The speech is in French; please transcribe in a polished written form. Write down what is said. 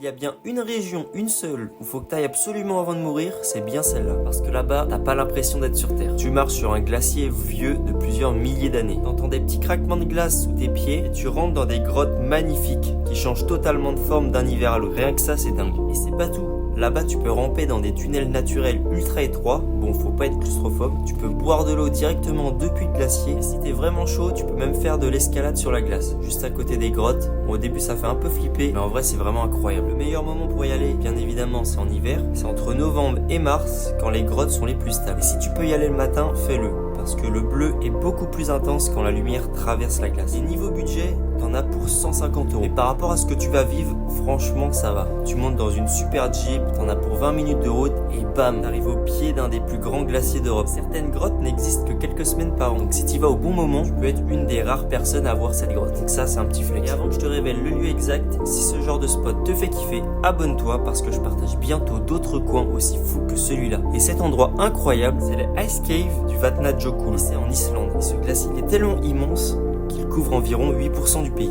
Il y a bien une région, une seule, où faut que t'ailles absolument avant de mourir, c'est bien celle-là. Parce que là-bas, t'as pas l'impression d'être sur Terre. Tu marches sur un glacier vieux de plusieurs milliers d'années. T'entends des petits craquements de glace sous tes pieds et tu rentres dans des grottes magnifiques qui changent totalement de forme d'un hiver à l'autre. Rien que ça, c'est dingue. Et c'est pas tout. Là-bas, tu peux ramper dans des tunnels naturels ultra étroits. Bon, faut pas être claustrophobe. Tu peux boire de l'eau directement depuis le glacier. Et si t'es vraiment chaud, tu peux même faire de l'escalade sur la glace, juste à côté des grottes. Bon, au début, ça fait un peu flipper, mais en vrai, c'est vraiment incroyable. Le meilleur moment pour y aller, bien évidemment, c'est en hiver. C'est entre novembre et mars, quand les grottes sont les plus stables. Et si tu peux y aller le matin, fais-le. Parce que le bleu est beaucoup plus intense quand la lumière traverse la glace. Et niveau budget, t'en as pour 150 €. Et par rapport à ce que tu vas vivre, franchement, ça va. Tu montes dans une super Jeep, t'en as pour 20 minutes de route et bam, t'arrives au pied d'un des plus grands glaciers d'Europe. Certaines grottes n'existent que quelques semaines par an. Donc si t'y vas au bon moment, tu peux être une des rares personnes à voir cette grotte. Donc ça, c'est un petit flex. Et avant que je te révèle le lieu exact, si ce genre de spot te fait kiffer, abonne-toi parce que je partage bientôt d'autres coins aussi fous que celui-là. Et cet endroit incroyable, c'est le Ice Cave du Vatnajökull. C'est en Islande. Et ce glacier est tellement immense qu'il couvre environ 8% du pays.